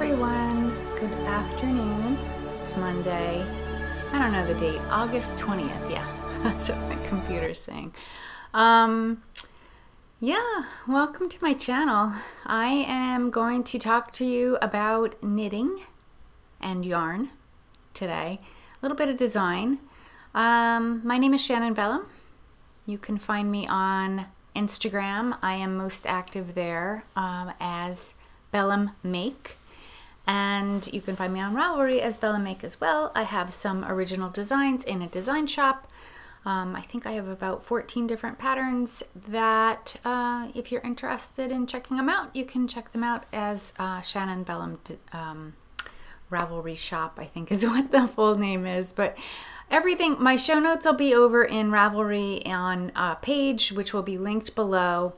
everyone. Good afternoon. It's Monday. I don't know the date. August 20th. Yeah, that's what my computer's saying. Yeah, welcome to my channel. I am going to talk to you about knitting and yarn today. A little bit of design. My name is Shannon Bellum. You can find me on Instagram. I am most active there as Bellum Make. And you can find me on Ravelry as Bellum Make as well. I have some original designs in a design shop. I think I have about 14 different patterns that if you're interested in checking them out, you can check them out as Shannon Bellum Ravelry Shop, I think is what the full name is. But everything, my show notes will be over in Ravelry on a page, which will be linked below.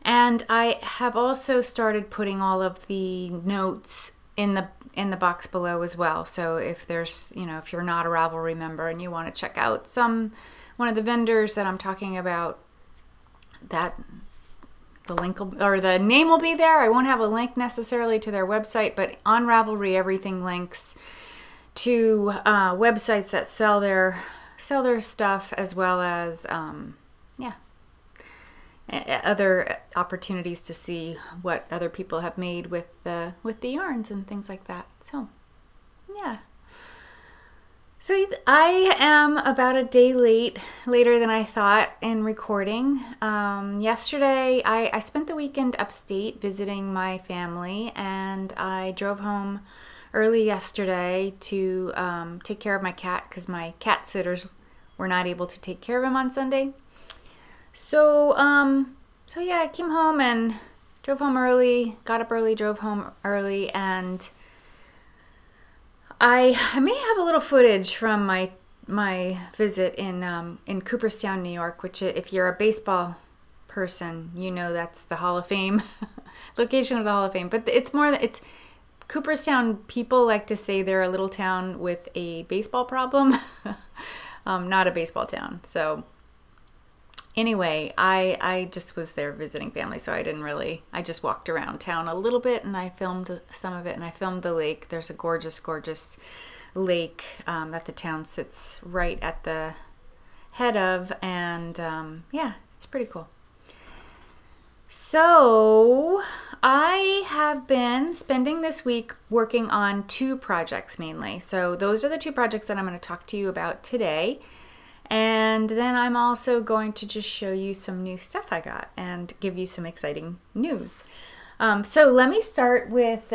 And I have also started putting all of the notes in the box below as well. So if there's, if you're not a Ravelry member and you want to check out one of the vendors that I'm talking about, that the link or the name will be there. I won't have a link necessarily to their website, but on Ravelry everything links to websites that sell their stuff, as well as other opportunities to see what other people have made with the yarns and things like that. So yeah, so I am about a day later than I thought in recording. Yesterday I spent the weekend upstate visiting my family, and I drove home early yesterday to take care of my cat because my cat sitters were not able to take care of him on Sunday. So yeah, I came home and drove home early, got up early, drove home early, and I may have a little footage from my visit in Cooperstown, New York, which, if you're a baseball person, you know that's the Hall of Fame, location of the Hall of Fame. But it's Cooperstown, people like to say they're a little town with a baseball problem, not a baseball town. So anyway, I just was there visiting family, so I just walked around town a little bit, and I filmed some of it, and I filmed the lake. There's a gorgeous, gorgeous lake that the town sits right at the head of, and yeah, it's pretty cool. So I have been spending this week working on two projects mainly. So those are the two projects that I'm going to talk to you about today. And then I'm also going to just show you some new stuff I got and give you some exciting news. So let me start with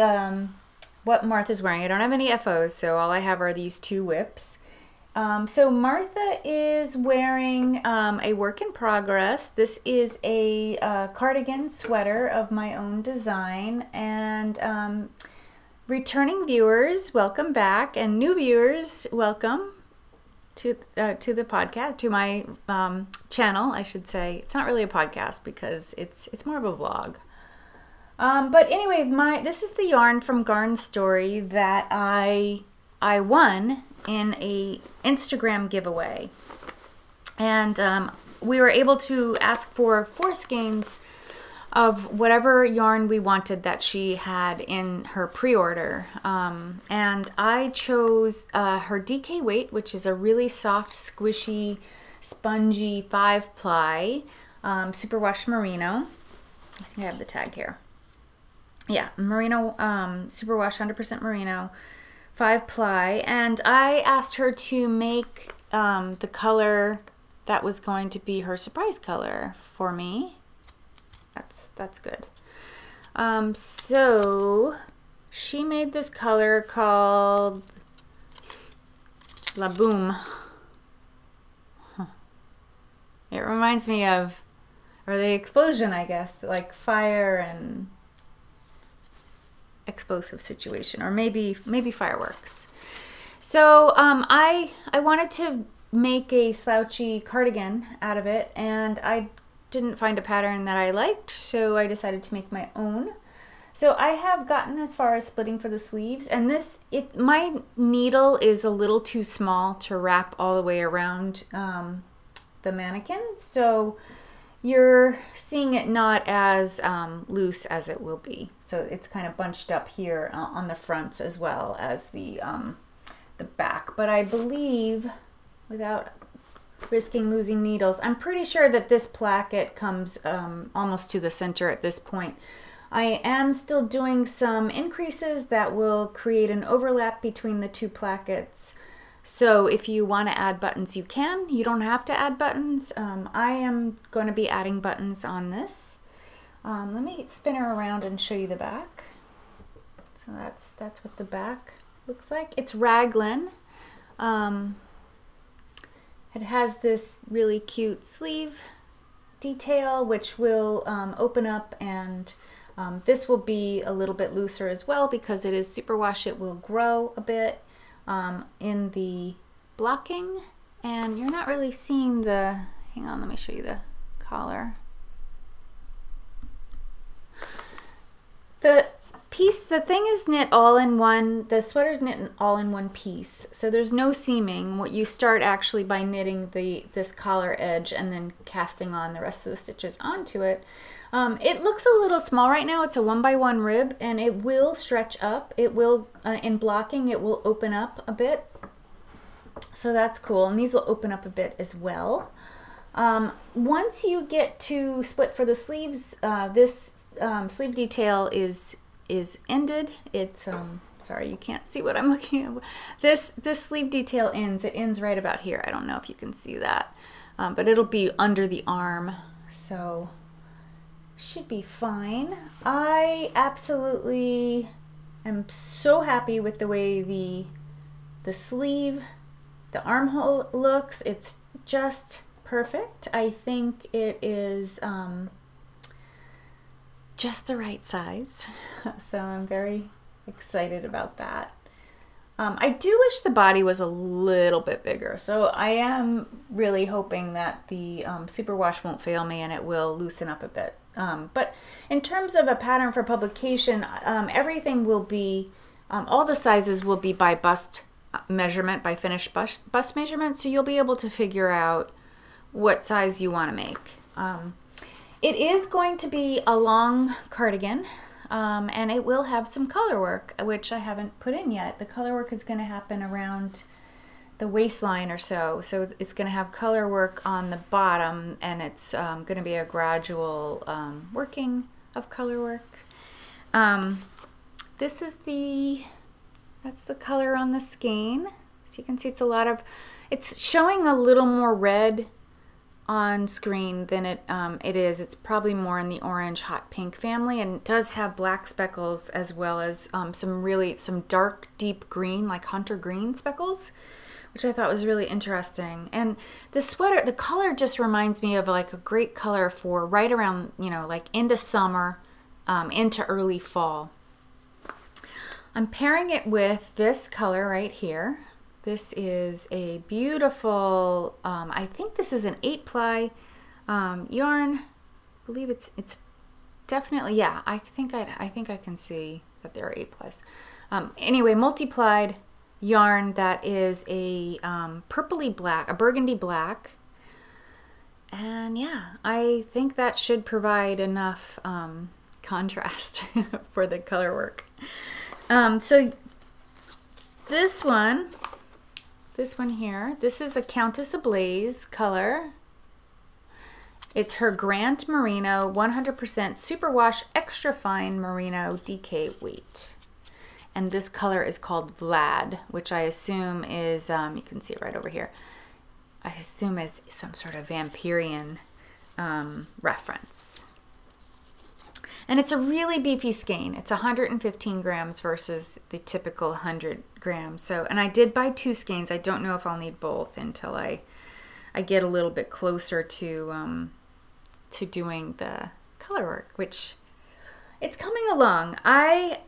what Martha's wearing. I don't have any FOs, so all I have are these two whips. So Martha is wearing a work in progress. This is a cardigan sweater of my own design. And returning viewers, welcome back. And new viewers, welcome to the podcast, to my channel, I should say. It's not really a podcast because it's more of a vlog. But anyway, this is the yarn from GarnStories that I won in a Instagram giveaway, and we were able to ask for 4 skeins of whatever yarn we wanted that she had in her pre-order. And I chose her DK weight, which is a really soft, squishy, spongy 5-ply superwash merino. I think I have the tag here. Yeah, merino, superwash 100% merino 5-ply. And I asked her to make the color that was going to be her surprise color for me. That's good. So she made this color called La Boom. It reminds me of, or the explosion, I guess, like fire and explosive situation, or maybe fireworks. So I wanted to make a slouchy cardigan out of it, and I didn't find a pattern that I liked, so I decided to make my own. So I have gotten as far as splitting for the sleeves, and my needle is a little too small to wrap all the way around the mannequin. So you're seeing it not as loose as it will be. So it's kind of bunched up here on the fronts as well as the back. But I believe, without risking losing needles, I'm pretty sure that this placket comes almost to the center at this point. I am still doing some increases that will create an overlap between the two plackets. So if you want to add buttons, you can. You don't have to add buttons. I am going to be adding buttons on this. Let me spin her around and show you the back. So that's what the back looks like. It's Raglan. It has this really cute sleeve detail, which will open up, and this will be a little bit looser as well because it is superwash. It will grow a bit in the blocking, and you're not really seeing the, hang on, let me show you the collar. The thing is knit all in one, the sweater's knit all in one piece, so there's no seaming. What you start actually by knitting this collar edge and then casting on the rest of the stitches onto it. It looks a little small right now. It's a 1x1 rib, and it will stretch up. It will, in blocking, it will open up a bit. So that's cool, and these will open up a bit as well. Once you get to split for the sleeves, this sleeve detail is ended. It's sorry, you can't see what I'm looking at. This sleeve detail ends. It ends right about here. I don't know if you can see that, but it'll be under the arm, so should be fine. I absolutely am so happy with the way the sleeve, the armhole looks. It's just perfect. I think it is just the right size, so I'm very excited about that. I do wish the body was a little bit bigger, so I am really hoping that the superwash won't fail me and it will loosen up a bit. But in terms of a pattern for publication, everything will be, all the sizes will be by bust measurement, by finished bust measurement, so you'll be able to figure out what size you want to make. It is going to be a long cardigan, and it will have some color work, which I haven't put in yet. The color work is going to happen around the waistline or so. So it's going to have color work on the bottom, and it's going to be a gradual working of color work. This is that's the color on the skein. So you can see it's showing a little more red on screen than it is. It's probably more in the orange hot pink family, and it does have black speckles as well as some dark deep green, like hunter green speckles, which I thought was really interesting. And the sweater, the color just reminds me of like a great color for right around, you know, like into summer, into early fall. I'm pairing it with this color right here. This is a beautiful, I think this is an 8-ply yarn. I believe it's definitely, yeah, I think I can see that there are 8-plies. Anyway, multi-plied yarn that is a purpley black, a burgundy black. And yeah, I think that should provide enough contrast for the color work. So this one here, this is a Countess Ablaze color. It's her Grant Merino 100% superwash extra fine merino DK weight. And this color is called Vlad, which I assume is, you can see it right over here, I assume is some sort of Vampirian reference. And it's a really beefy skein. It's 115 grams versus the typical 100 grams. So, and I did buy 2 skeins. I don't know if I'll need both until I get a little bit closer to doing the color work, which it's coming along. I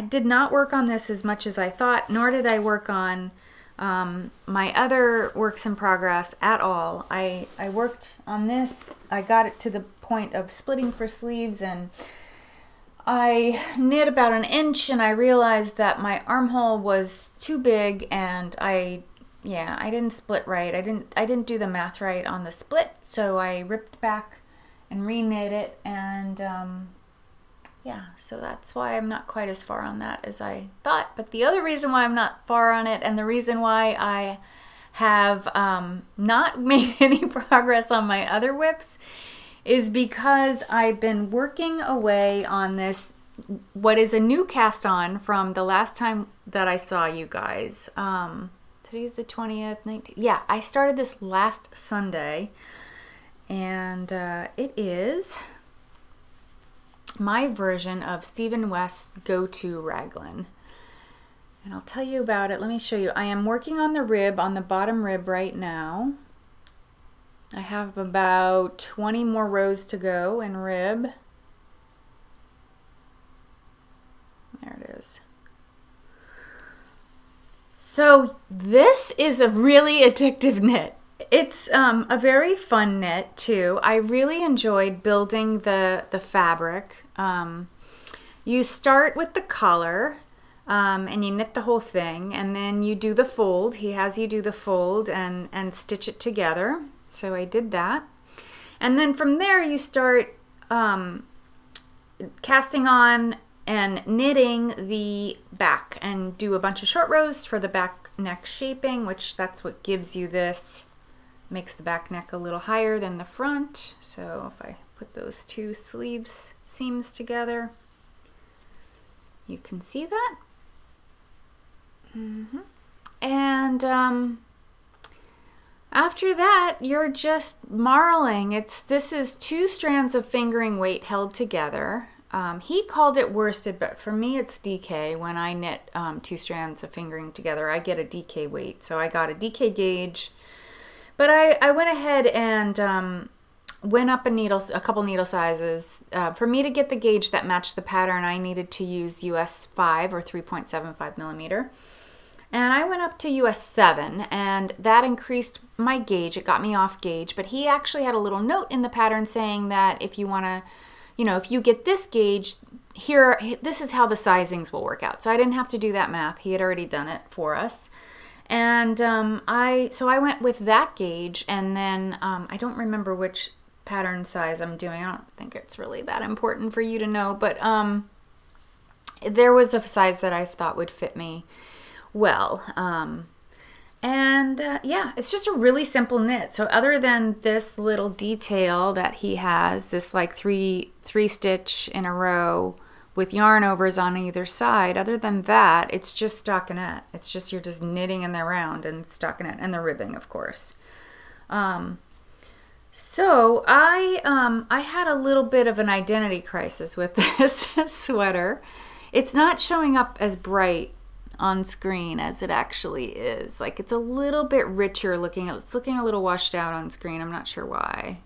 did not work on this as much as I thought, nor did I work on my other works in progress at all. I worked on this. I got it to the point of splitting for sleeves, and I knit about 1 inch, and I realized that my armhole was too big, and I didn't split right. I didn't do the math right on the split, so I ripped back and re-knit it, and yeah, so that's why I'm not quite as far on that as I thought. But the other reason why I'm not far on it, and the reason why I have not made any progress on my other whips, is because I've been working away on this, what is a new cast on from the last time that I saw you guys. Today's the 20th, 19th. Yeah, I started this last Sunday, and it is my version of Stephen West's Go-To Raglan. And I'll tell you about it. Let me show you. I am working on the rib, on the bottom rib right now. I have about 20 more rows to go in rib. There it is. So this is a really addictive knit. It's a very fun knit too. I really enjoyed building the fabric. You start with the collar and you knit the whole thing, and then you do the fold. He has you do the fold and stitch it together. So I did that. And then from there you start casting on and knitting the back, and do a bunch of short rows for the back neck shaping, which that's what gives you this, makes the back neck a little higher than the front. So if I put those two sleeves seams together, you can see that. And after that, you're just marling. This is 2 strands of fingering weight held together. He called it worsted, but for me it's DK. When I knit 2 strands of fingering together, I get a DK weight. So I got a DK gauge, but I went ahead and went up a couple needle sizes. For me to get the gauge that matched the pattern, I needed to use US 5 or 3.75 millimeter. And I went up to US 7, and that increased my gauge. It got me off gauge, but he actually had a little note in the pattern saying that if you want to, if you get this gauge, this is how the sizings will work out. So I didn't have to do that math. He had already done it for us. And so I went with that gauge, and then I don't remember which pattern size I'm doing. I don't think it's really that important for you to know, but there was a size that I thought would fit me well. Yeah, it's just a really simple knit. So other than this little detail that he has, this like three stitch in a row with yarn overs on either side, other than that, it's just stockinette. It's just, you're just knitting in the round and stockinette, and the ribbing, of course. So I had a little bit of an identity crisis with this sweater. It's not showing up as bright on screen as it actually is. Like, it's a little bit richer looking. It's looking a little washed out on screen. I'm not sure why.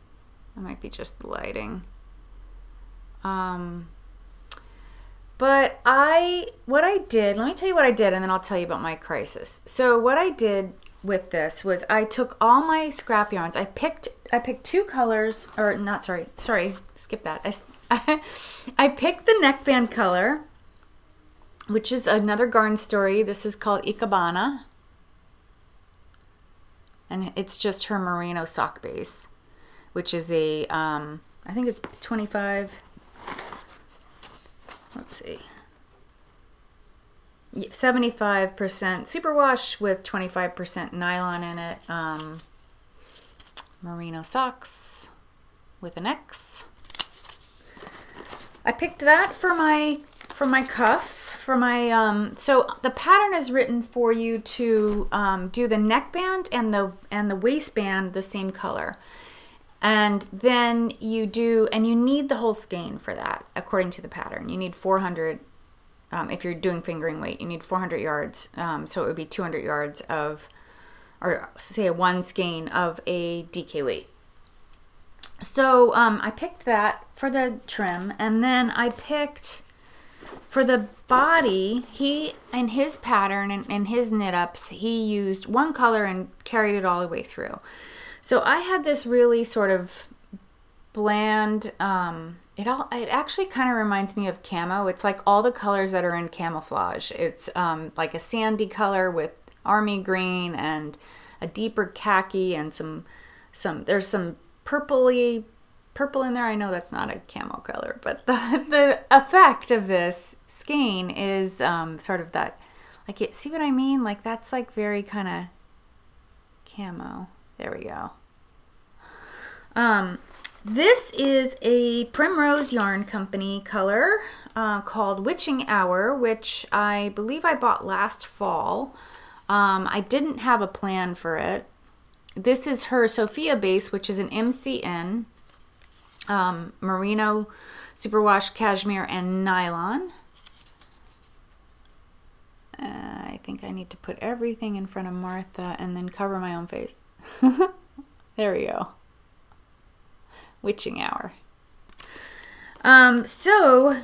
It might be just the lighting. But what I did, let me tell you what I did, and then I'll tell you about my crisis. So what I did with this was I took all my scrap yarns. I picked 2 colors, or not, sorry, skip that. I picked the neckband color, which is another Garn Story. This is called Ikebana, and it's just her merino sock base, which is a I think it's 25. Let's see. 75% superwash with 25% nylon in it. Merino socks with an X. I picked that for my cuff. For my so the pattern is written for you to do the neckband and the waistband the same color, and then you need the whole skein for that according to the pattern. You need 400. If you're doing fingering weight, you need 400 yards. So it would be 200 yards of, or say 1 skein of a DK weight. So I picked that for the trim, and then I picked for the body, in his pattern and his knit ups, he used 1 color and carried it all the way through. So I had this really sort of bland, it actually kind of reminds me of camo. It's like all the colors that are in camouflage. It's like a sandy color with army green and a deeper khaki and there's some purpley purple in there. I know that's not a camo color, but the effect of this skein is sort of that, like, see what I mean? Like, that's like very kind of camo. There we go. This is a Primrose Yarn Company color called Witching Hour, which I believe I bought last fall. I didn't have a plan for it. This is her Sophia base, which is an MCN, merino, superwash, cashmere, and nylon. I think I need to put everything in front of Martha and then cover my own face. There we go. Witching Hour. So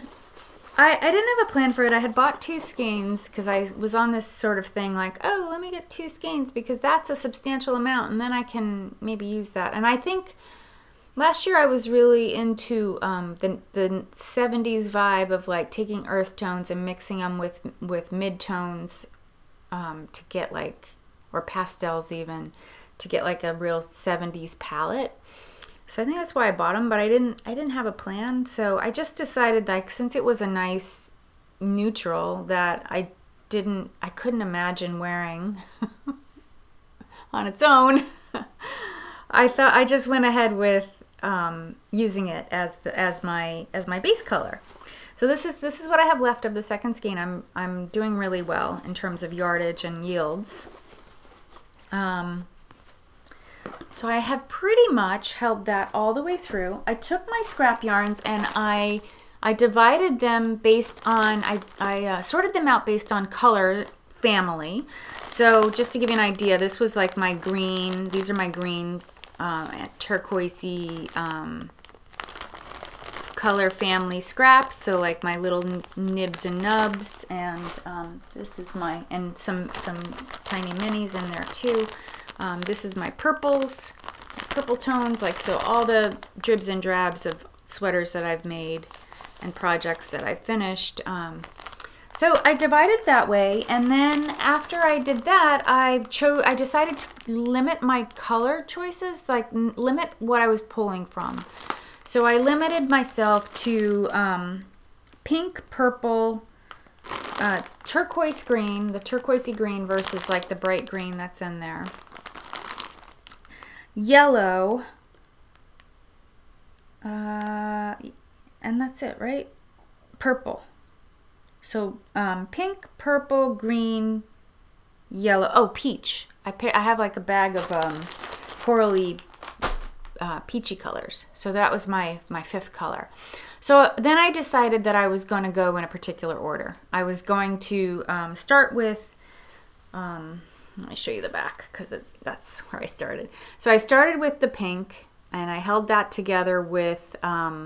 I didn't have a plan for it. I had bought 2 skeins because I was on this sort of thing like, oh, let me get 2 skeins because that's a substantial amount and then I can maybe use that. And I think last year I was really into the 70s vibe of like taking earth tones and mixing them with mid-tones to get like, or pastels even, to get like a real 70s palette. So I think that's why I bought them, but I didn't have a plan. So I just decided, like, since it was a nice neutral that I couldn't imagine wearing on its own. I just went ahead with using it as my base color. So this is what I have left of the second skein. I'm doing really well in terms of yardage and yields. So I have pretty much held that all the way through. I took my scrap yarns and I divided them based on, I sorted them out based on color family. So just to give you an idea, this was like my green, these are my green turquoisey color family scraps. So like my little nibs and nubs, and this is my, and some tiny minis in there too. This is my purples, purple tones, like, so all the dribs and drabs of sweaters that I've made and projects that I've finished. So I divided that way, and then after I did that, I decided to limit my color choices, like limit what I was pulling from. So I limited myself to pink, purple, turquoise green, the turquoisey green versus like the bright green that's in there. Yellow, and that's it, right? Purple. So pink, purple, green, yellow. Oh, peach. I have like a bag of corally peachy colors. So that was my 5th color. So then I decided that I was going to go in a particular order. I was going to start with, let me show you the back because that's where I started. So I started with the pink and I held that together with the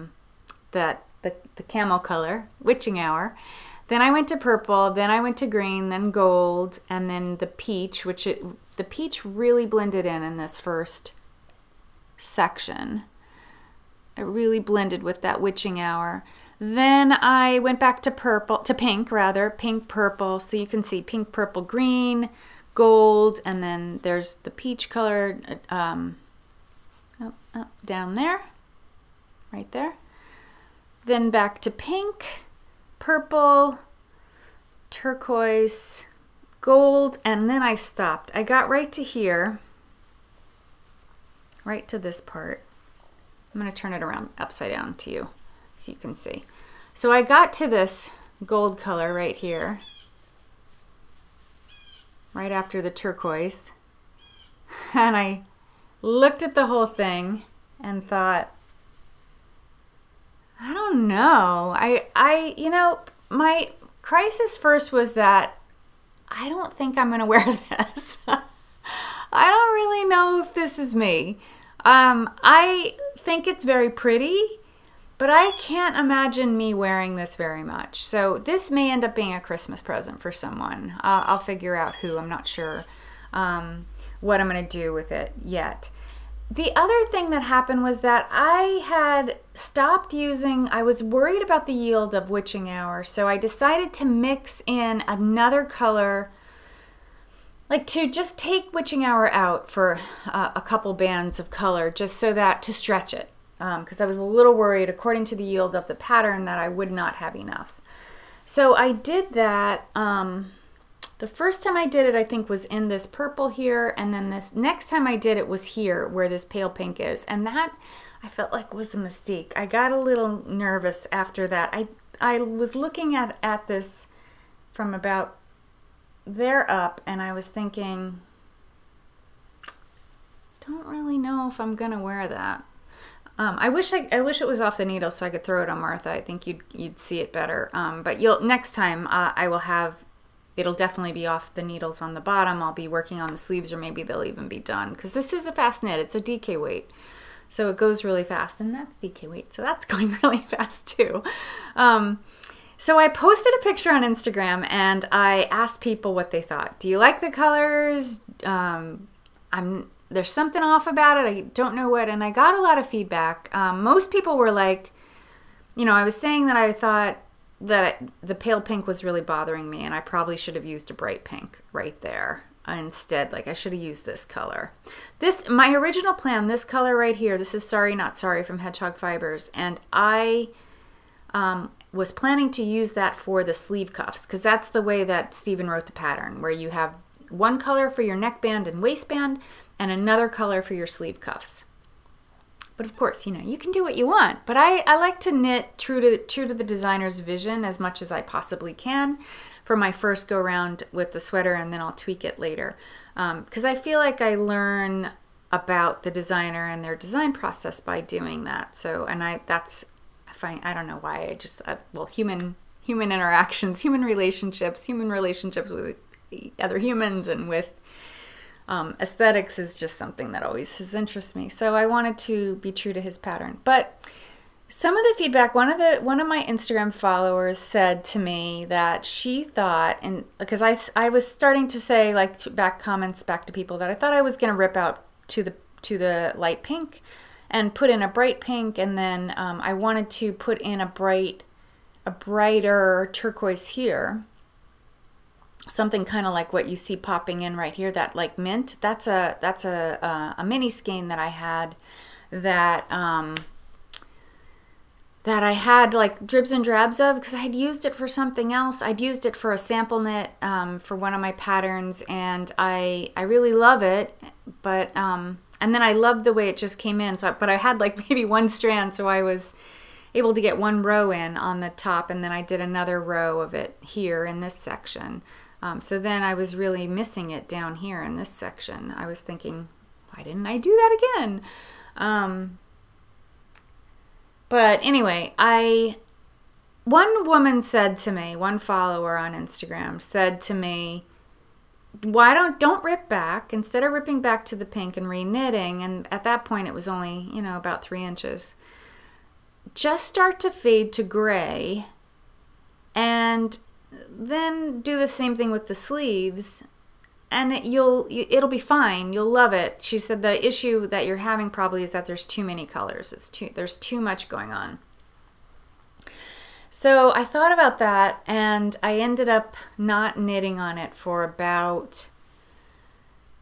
camo color, Witching Hour. Then I went to purple, then I went to green, then gold, and then the peach, the peach really blended in this first section. It really blended with that Witching Hour. Then I went back to pink, purple. So you can see pink, purple, green, gold, and then there's the peach color down there, right there. Then back to pink, purple, turquoise, gold, and then I stopped. I got right to here, right to this part. I'm going to turn it around upside down to you so you can see. So I got to this gold color right here, right after the turquoise, and I looked at the whole thing and thought, I don't know. You know, my crisis first was that I don't think I'm going to wear this. I don't really know if this is me. I think it's very pretty, but I can't imagine me wearing this very much. So this may end up being a Christmas present for someone. I'll figure out who. I'm not sure what I'm going to do with it yet. The other thing that happened was that I had stopped using, I was worried about the yield of Witching Hour, so I decided to mix in another color, like to just take Witching Hour out for a couple bands of color, just so that, to stretch it. because I was a little worried, according to the yield of the pattern, that I would not have enough. So I did that. The first time I did it, I think, was in this purple here, and then this next time I did it was here where this pale pink is, and that I felt like was a mistake. I got a little nervous after that. I was looking at this from about there up, and I was thinking, don't really know if I'm gonna wear that. I wish it was off the needle so I could throw it on Martha. I think you'd see it better. But next time I will have. It'll definitely be off the needles on the bottom. I'll be working on the sleeves, or maybe they'll even be done, because this is a fast knit. It's a DK weight, so it goes really fast, and that's DK weight, so that's going really fast too. So I posted a picture on Instagram, and I asked people what they thought. Do you like the colors? There's something off about it. I don't know what, and I got a lot of feedback. Most people were like, I was saying that I thought that the pale pink was really bothering me, and I probably should have used a bright pink right there instead. Like, I should have used this color. My original plan, this color right here, this is Sorry Not Sorry from Hedgehog Fibres, and I was planning to use that for the sleeve cuffs, because that's the way that Stephen wrote the pattern, where you have one color for your neckband and waistband and another color for your sleeve cuffs. But of course, you can do what you want. But I like to knit true to the designer's vision as much as I possibly can for my first go round with the sweater, and then I'll tweak it later. Because I feel like I learn about the designer and their design process by doing that. So, and I don't know why, I just, well, human interactions, human relationships with other humans, and with aesthetics is just something that always has interested me. So I wanted to be true to his pattern. But some of the feedback, one of my Instagram followers said to me that she thought, and because I was starting to say, like, comments back to people, that I thought I was going to rip out to the light pink and put in a bright pink, and then I wanted to put in a brighter turquoise here. Something kind of like what you see popping in right here, that like mint. That's a mini skein that I had, that I had like dribs and drabs of, because I had used it for something else. I'd used it for a sample knit for one of my patterns, and I really love it. But and then I loved the way it just came in. But I had like maybe one strand, so I was able to get one row in on the top, and then I did another row of it here in this section. So then I was really missing it down here in this section. I was thinking, why didn't I do that again? But anyway, one woman said to me, one follower on Instagram said to me, why don't rip back, instead of ripping back to the pink and re-knitting, and at that point it was only, about 3 inches, just start to fade to gray, and then do the same thing with the sleeves, and it'll be fine. You'll love it. She said the issue that you're having probably is that there's too many colors. There's too much going on. So I thought about that, and I ended up not knitting on it for about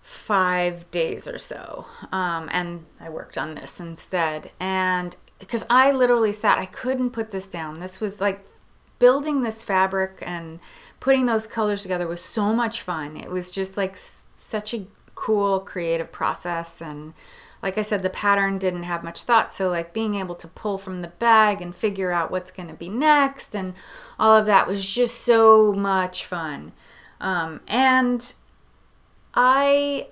5 days or so, and I worked on this instead. And because I literally I couldn't put this down. This was like, building this fabric and putting those colors together was so much fun. It was just like such a cool creative process, and like I said, the pattern didn't have much thought, so like being able to pull from the bag and figure out what's going to be next and all of that was just so much fun. And I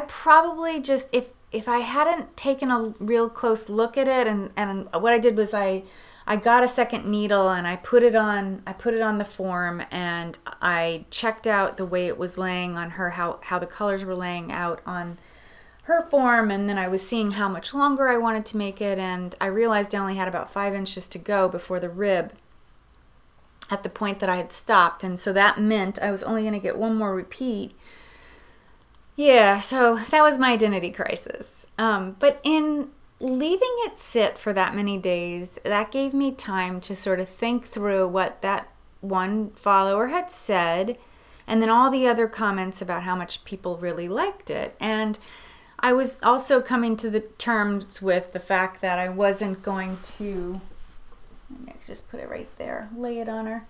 probably just, if I hadn't taken a real close look at it, and what I did was I got a second needle and I put it on the form, and I checked out the way it was laying on her, how the colors were laying out on her form, and then I was seeing how much longer I wanted to make it, and I realized I only had about 5 inches to go before the rib at the point that I had stopped, and so that meant I was only going to get one more repeat. Yeah, so that was my identity crisis. But in leaving it sit for that many days, that gave me time to sort of think through what that one follower had said, and then all the other comments about how much people really liked it. And I was also coming to the terms with the fact that I wasn't going to, maybe I could just put it right there, lay it on her.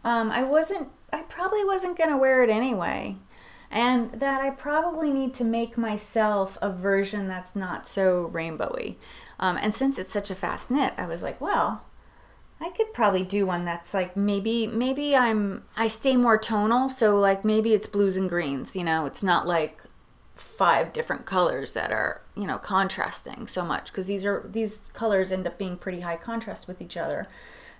I probably wasn't going to wear it anyway. And that I probably need to make myself a version that's not so rainbowy. And since it's such a fast knit, I was like, well, I could probably do one that's like, maybe I stay more tonal. So like maybe it's blues and greens, you know, it's not like 5 different colors that are, you know, contrasting so much, because these colors end up being pretty high contrast with each other.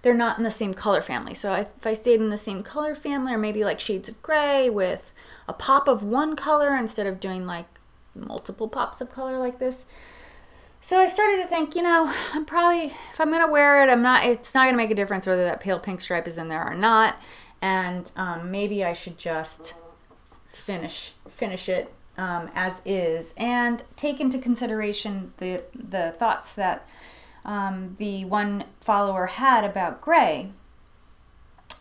They're not in the same color family. So if I stayed in the same color family, or maybe like shades of gray with a pop of one color instead of doing like multiple pops of color like this. So I started to think, you know, I'm probably, if I'm going to wear it, it's not going to make a difference whether that pale pink stripe is in there or not. And maybe I should just finish it as is, and take into consideration the thoughts that the one follower had about gray.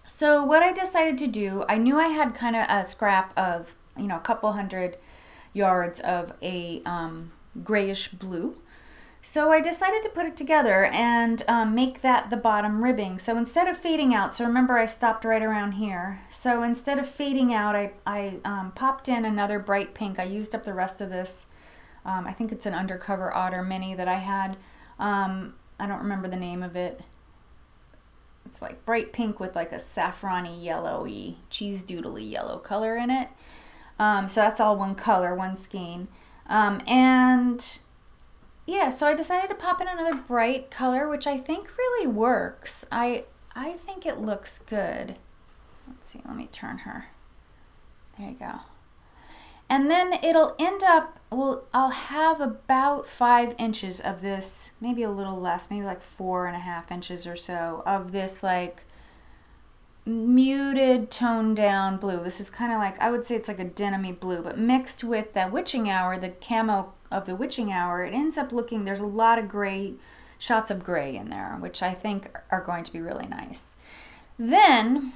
So what I decided to do, I knew I had kind of a scrap of, you know, a couple hundred yards of a grayish blue. So I decided to put it together and make that the bottom ribbing. So instead of fading out, so remember I stopped right around here. So instead of fading out, I popped in another bright pink. I used up the rest of this. I think it's an Undercover Otter mini that I had. I don't remember the name of it. It's like bright pink with like a saffrony yellowy, cheese doodly yellow color in it. So that's all one color, one skein. And yeah, so I decided to pop in another bright color, which I think really works. I think it looks good. Let's see, let me turn her. There you go. And then it'll end up, well, I'll have about 5 inches of this, maybe a little less, maybe like 4.5 inches or so of this like muted toned down blue. This is kind of like, I would say it's like a denim-y blue, but mixed with that witching hour, the camo of the witching hour, it ends up looking, there's a lot of gray, shots of gray in there, which I think are going to be really nice. Then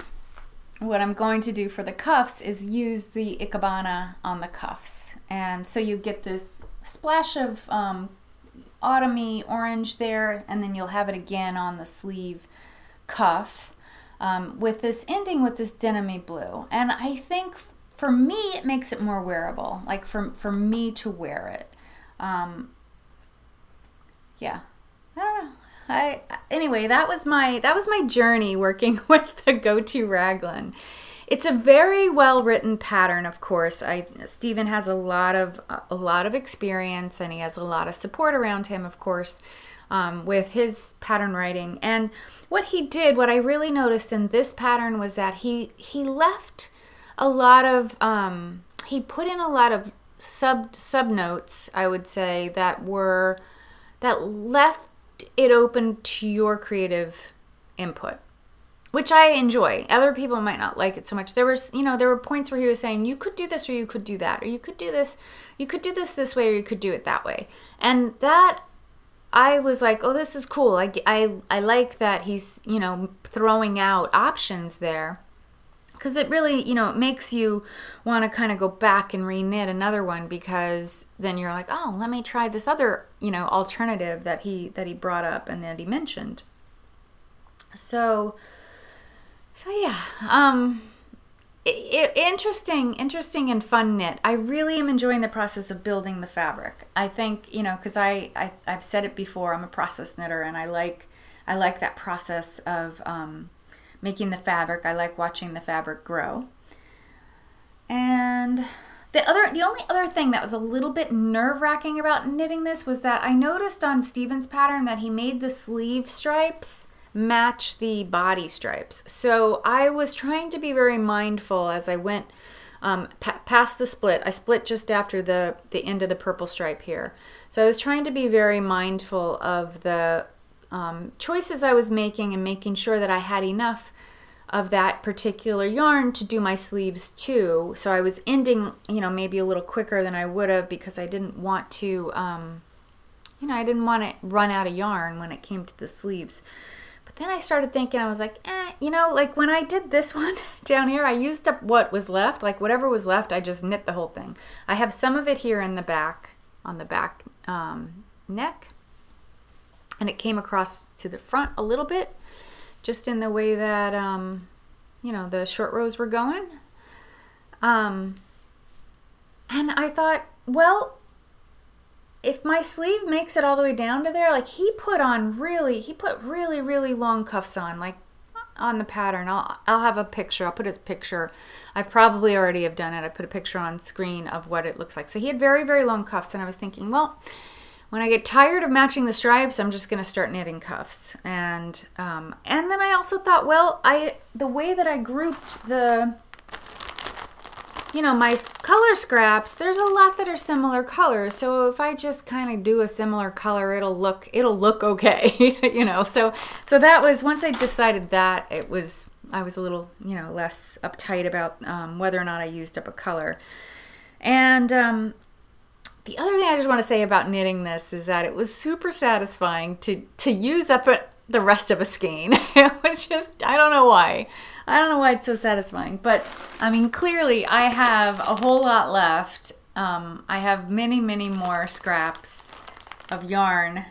what I'm going to do for the cuffs is use the Ikebana on the cuffs. And so you get this splash of autumny orange there, and then you'll have it again on the sleeve cuff with this ending with this denim-y blue. And I think for me it makes it more wearable, like for me to wear it. Yeah, I don't know. Anyway, that was my journey working with the Go-To Raglan. It's a very well written pattern, of course. Stephen has a lot of experience, and he has a lot of support around him, of course, with his pattern writing. And what he did, what I really noticed in this pattern, was that he left a lot of he put in a lot of sub notes, I would say, that left it open to your creative input, which I enjoy. Other people might not like it so much. There were points where he was saying, you could do this, or you could do that, or you could do this this way, or you could do it that way. And that, I was like, oh, this is cool. I like that he's, you know, throwing out options there, because it really, you know, it makes you want to kind of go back and re-knit another one, because then you're like, oh, let me try this other, you know, alternative that he brought up and that he mentioned. So yeah, interesting and fun knit. I really am enjoying the process of building the fabric. I think, you know, because I've said it before, I'm a process knitter, and I like that process of making the fabric. I like watching the fabric grow. And the only other thing that was a little bit nerve-wracking about knitting this was that I noticed on Stephen's pattern that he made the sleeve stripes match the body stripes. So I was trying to be very mindful as I went past the split. I split just after the end of the purple stripe here. So I was trying to be very mindful of the choices I was making, and making sure that I had enough of that particular yarn to do my sleeves too. So I was ending, you know, maybe a little quicker than I would have, because I didn't want to, you know, I didn't want to run out of yarn when it came to the sleeves. But then I started thinking, I was like, you know, like when I did this one down here, I used up what was left, like whatever was left, I just knit the whole thing. I have some of it here in the back, on the back neck. And it came across to the front a little bit, just in the way that, you know, the short rows were going. And I thought, well, if my sleeve makes it all the way down to there, like he put really, really long cuffs on, like on the pattern. I'll have a picture. I'll put his picture. I probably already have done it. I put a picture on screen of what it looks like. So he had very, very long cuffs, and I was thinking, well, when I get tired of matching the stripes, I'm just going to start knitting cuffs. And then I also thought, well, the way that I grouped the, you know, my color scraps, there's a lot that are similar colors. So if I just kind of do a similar color, it'll look okay, you know. So that was, once I decided that, I was a little, you know, less uptight about whether or not I used up a color. And the other thing I just want to say about knitting this is that it was super satisfying to use up the rest of a skein. It was just, I don't know why. I don't know why it's so satisfying. But, I mean, clearly I have a whole lot left. I have many, many more scraps of yarn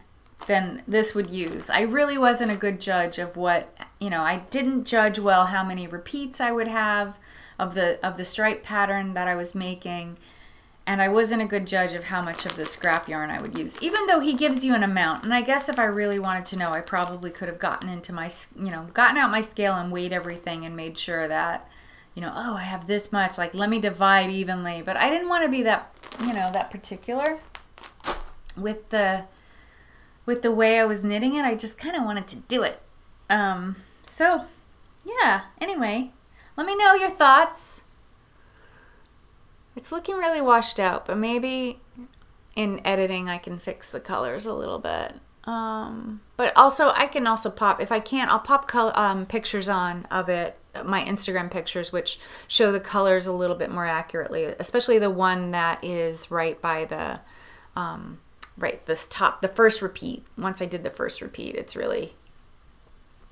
than this would use. I really wasn't a good judge of what, you know, I didn't judge well how many repeats I would have of the stripe pattern that I was making. And I wasn't a good judge of how much of the scrap yarn I would use, even though he gives you an amount. And I guess if I really wanted to know, I probably could have gotten into my, you know, gotten out my scale and weighed everything and made sure that, you know, oh, I have this much, like, let me divide evenly. But I didn't want to be that, you know, that particular with the way I was knitting it. I just kind of wanted to do it. So yeah, anyway, let me know your thoughts. It's looking really washed out, but maybe in editing I can fix the colors a little bit. But also I can also pop, if I can't, I'll pop pictures on of it, my Instagram pictures, which show the colors a little bit more accurately, especially the one that is right by the, the first repeat. Once I did the first repeat, it's really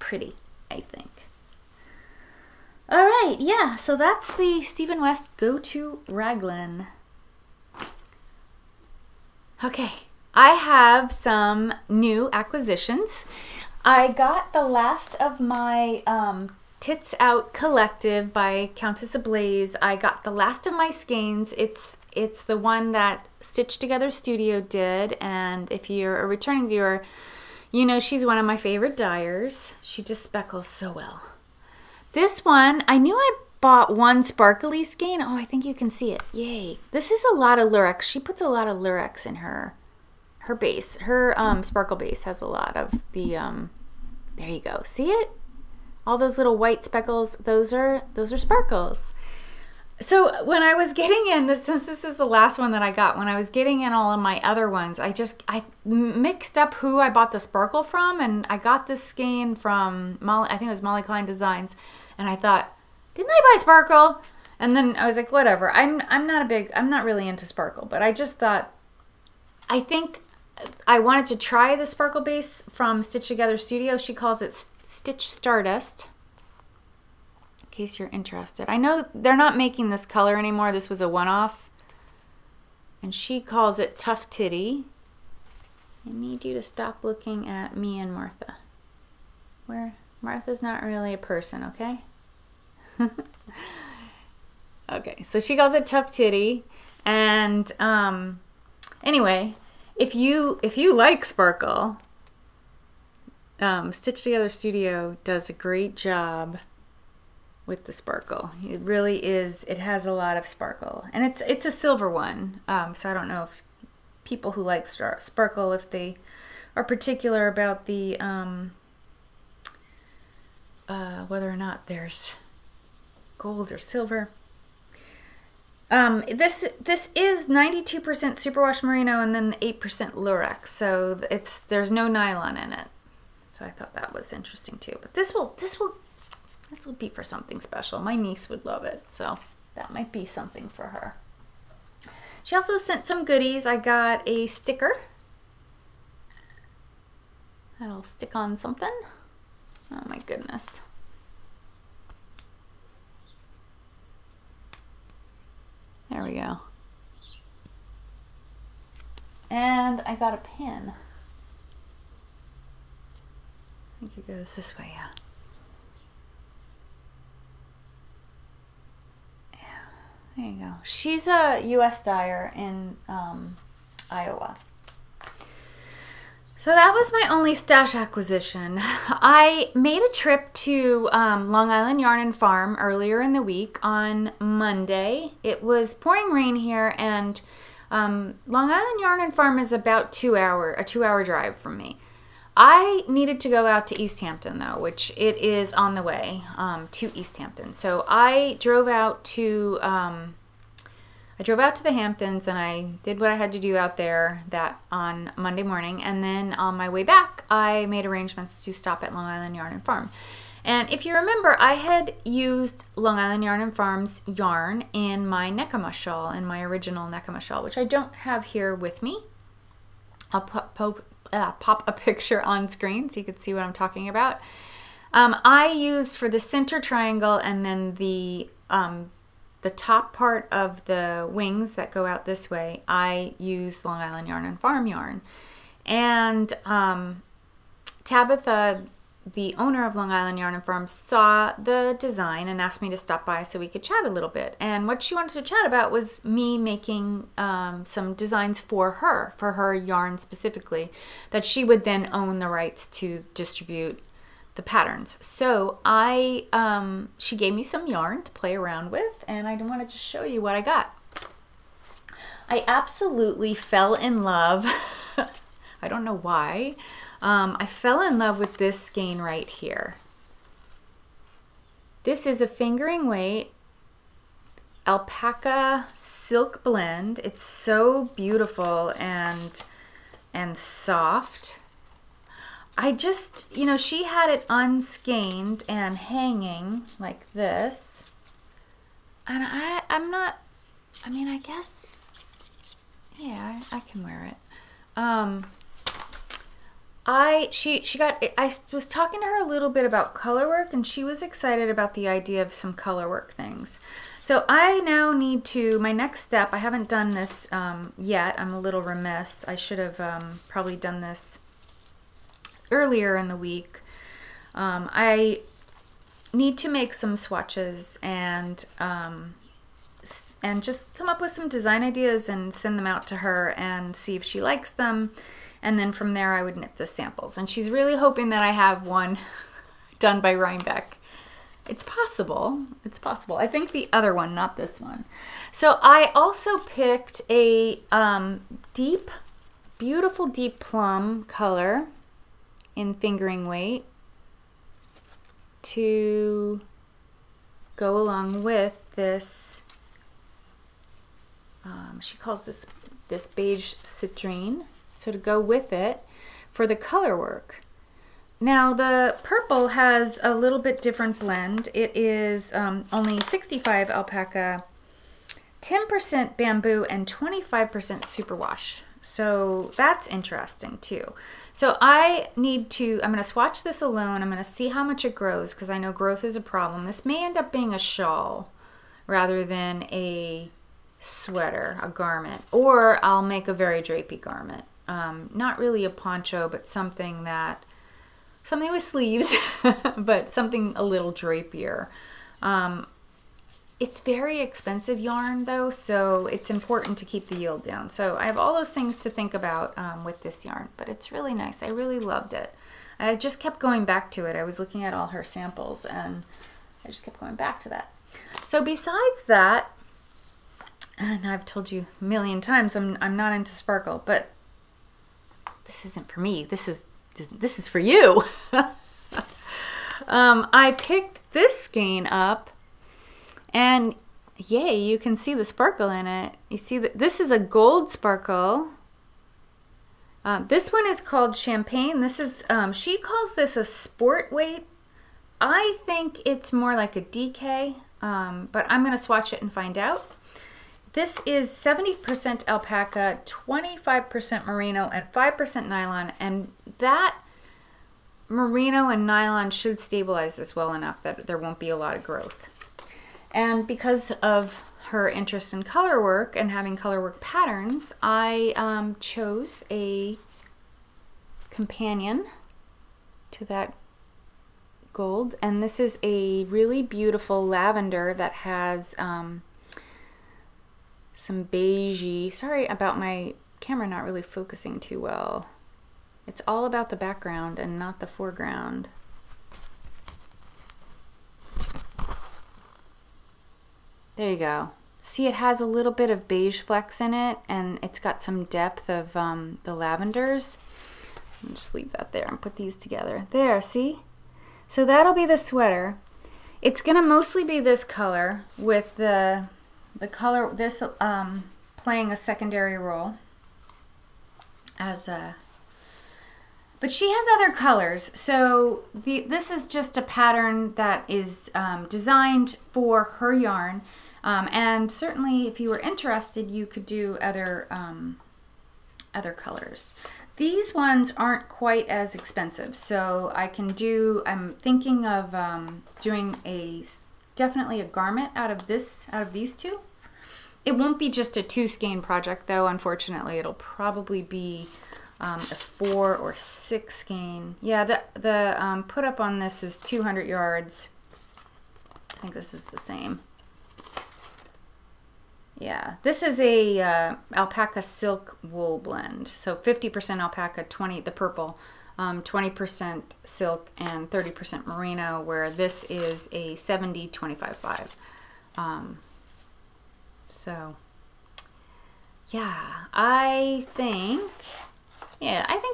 pretty, I think. All right, yeah, so that's the Stephen West Go-To Raglan. Okay, I have some new acquisitions. I got the last of my Tits Out Collective by Countess Ablaze. I got the last of my skeins. It's the one that Stitch Together Studio did, and if you're a returning viewer, you know she's one of my favorite dyers. She just speckles so well. This one, I knew I bought one sparkly skein. Oh, I think you can see it. Yay. This is a lot of Lurex. She puts a lot of Lurex in her base. Her sparkle base has a lot of the, there you go. See it? All those little white speckles, those are sparkles. So when I was getting in, since this is the last one that I got, when I was getting in all of my other ones, I mixed up who I bought the sparkle from, and I got this skein from Molly, I think it was Molly Klein Designs, and I thought, didn't I buy sparkle? And then I was like, whatever. I'm not really into sparkle, but I just thought, I think I wanted to try the sparkle base from Stitch Together Studio. She calls it Stitch Stardust. In case you're interested. I know they're not making this color anymore. This was a one-off. And she calls it Tough Titty. I need you to stop looking at me and Martha. Martha's not really a person, okay? Okay, so she calls it Tough Titty. And anyway, if you like sparkle, Stitch Together Studio does a great job with the sparkle. It really is, it has a lot of sparkle, and it's a silver one, so I don't know if people who like sparkle, if they are particular about the whether or not there's gold or silver. This is 92% superwash merino and then 8% Lurex, so there's no nylon in it. So I thought that was interesting too. But this will be for something special. My niece would love it, so that might be something for her. She also sent some goodies. I got a sticker that'll stick on something. Oh my goodness. There we go. And I got a pin. I think it goes this way, yeah. There you go. She's a U.S. dyer in Iowa. So that was my only stash acquisition. I made a trip to Long Island Yarn and Farm earlier in the week on Monday. It was pouring rain here, and Long Island Yarn and Farm is about a 2-hour drive from me. I needed to go out to East Hampton though, which it is on the way to East Hampton. So I drove out to the Hamptons, and I did what I had to do out there on Monday morning. And then on my way back, I made arrangements to stop at Long Island Yarn and Farm. And if you remember, I had used Long Island Yarn and Farm's yarn in my Nechamah shawl, in my original Nechamah shawl, which I don't have here with me. I'll pop a picture on screen so you can see what I'm talking about. I used for the center triangle and then the top part of the wings that go out this way, I use Long Island Yarn and Farm yarn. And Tabitha, the owner of Long Island Yarn and Farm, saw the design and asked me to stop by so we could chat a little bit. And what she wanted to chat about was me making some designs for her yarn specifically, that she would then own the rights to distribute the patterns. So she gave me some yarn to play around with, and I wanted to show you what I got. I absolutely fell in love. I don't know why. I fell in love with this skein right here. This is a fingering weight alpaca silk blend. It's so beautiful and soft. I just, you know, she had it unskeined and hanging like this. And I'm not, I mean, I guess, yeah, I can wear it. I was talking to her a little bit about color work, and she was excited about the idea of some color work things. So I now need to, my next step, I haven't done this yet. I'm a little remiss. I should have probably done this earlier in the week. I need to make some swatches and just come up with some design ideas and send them out to her and see if she likes them. And then from there I would knit the samples. And she's really hoping that I have one done by Rhinebeck. It's possible. It's possible. I think the other one, not this one. So I also picked a beautiful deep plum color in fingering weight to go along with this. She calls this beige citrine. So to go with it for the color work. Now the purple has a little bit different blend. It is only 65 alpaca, 10% bamboo, and 25% superwash. So that's interesting too. So I'm going to swatch this alone. I'm going to see how much it grows, because I know growth is a problem. This may end up being a shawl rather than a sweater, a garment, or I'll make a very drapey garment. Not really a poncho, but something with sleeves, but something a little drapier. It's very expensive yarn though, so it's important to keep the yield down. So I have all those things to think about with this yarn, but it's really nice. I really loved it. I just kept going back to it. I was looking at all her samples and I just kept going back to that. So besides that, and I've told you a million times, I'm not into sparkle, but this isn't for me. This is for you. I picked this skein up, and yay, you can see the sparkle in it. You see that this is a gold sparkle. This one is called Champagne. This is she calls this a sport weight. I think it's more like a DK, but I'm gonna swatch it and find out. This is 70% alpaca, 25% merino, and 5% nylon, and that merino and nylon should stabilize this well enough that there won't be a lot of growth. And because of her interest in color work and having color work patterns, I chose a companion to that gold, and this is a really beautiful lavender that has some beigey. Sorry about my camera not really focusing too well. It's all about the background and not the foreground. There you go. See, it has a little bit of beige flecks in it, and it's got some depth of the lavenders. I'll just leave that there and put these together. There, see? So that'll be the sweater. It's gonna mostly be this color with the color, this playing a secondary role as a, but she has other colors. So this is just a pattern that is designed for her yarn. And certainly if you were interested, you could do other colors. These ones aren't quite as expensive, so I'm thinking of doing definitely a garment out of these two. It won't be just a 2 skein project though, unfortunately. It'll probably be a 4 or 6 skein. Yeah, the put up on this is 200 yards. I think this is the same. Yeah, this is a alpaca silk wool blend. So 50% alpaca, the purple, 20% silk, and 30% merino, where this is a 70-25-5. So yeah, I think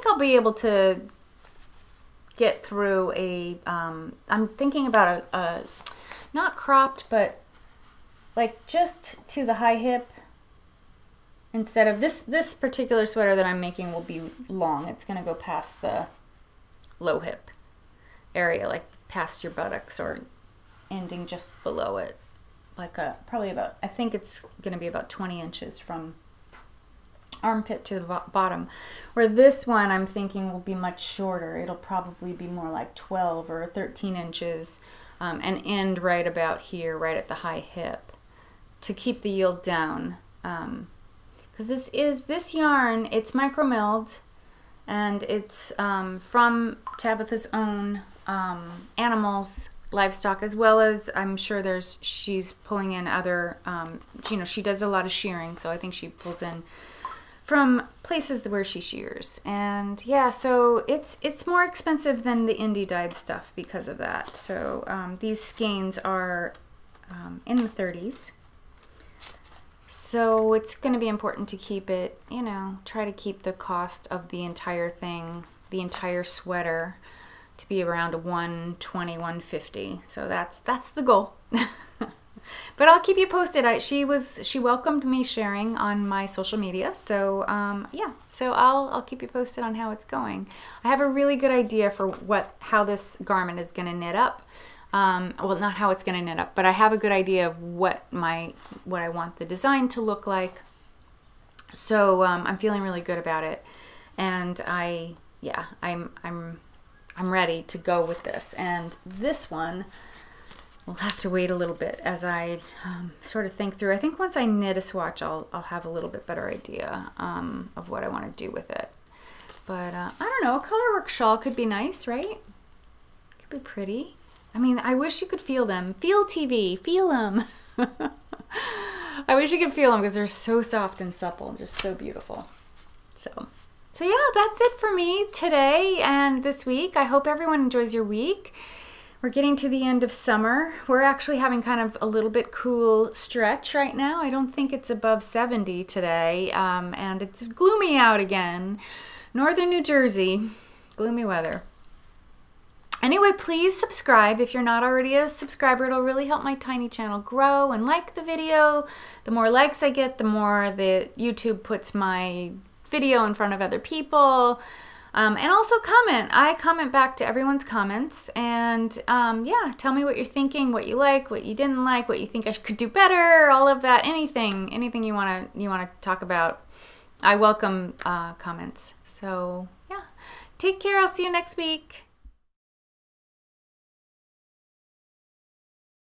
I'll be able to get through I'm thinking about a not cropped, but like just to the high hip. Instead of this particular sweater that I'm making will be long. It's gonna go past the low hip area, like past your buttocks, or ending just below it. Like probably about, I think it's gonna be about 20 inches from armpit to the bottom. Where this one I'm thinking will be much shorter. It'll probably be more like 12 or 13 inches and end right about here, right at the high hip, to keep the yield down. Because this yarn, it's micro milled, and it's from Tabitha's own animals, livestock, as well as I'm sure she's pulling in other, she does a lot of shearing, so I think she pulls in from places where she shears. And yeah, so it's more expensive than the indie dyed stuff because of that. So these skeins are in the 30s. So it's going to be important to keep it, try to keep the cost of the entire thing, the entire sweater, to be around $120, $150. So that's the goal. But I'll keep you posted. She welcomed me sharing on my social media. So yeah, so I'll keep you posted on how it's going. I have a really good idea for how this garment is going to knit up. Well, not how it's going to knit up, but I have a good idea of what I want the design to look like. So I'm feeling really good about it, and I'm ready to go with this. And this one will have to wait a little bit as I sort of think through. I think once I knit a swatch, I'll have a little bit better idea of what I want to do with it. But I don't know, a colorwork shawl could be nice, right? Could be pretty. I mean, I wish you could feel them. Feel TV, feel them. I wish you could feel them because they're so soft and supple, just so beautiful. So yeah, that's it for me today and this week. I hope everyone enjoys your week. We're getting to the end of summer. We're actually having kind of a little bit cool stretch right now. I don't think it's above 70 today, and it's gloomy out again. Northern New Jersey, gloomy weather. Anyway, please subscribe if you're not already a subscriber. It'll really help my tiny channel grow, and like the video. The more likes I get, the more the YouTube puts my video in front of other people. And also comment. I comment back to everyone's comments, and yeah, tell me what you're thinking, what you like, what you didn't like, what you think I could do better, all of that, anything you want to talk about. I welcome comments. So yeah, take care. I'll see you next week.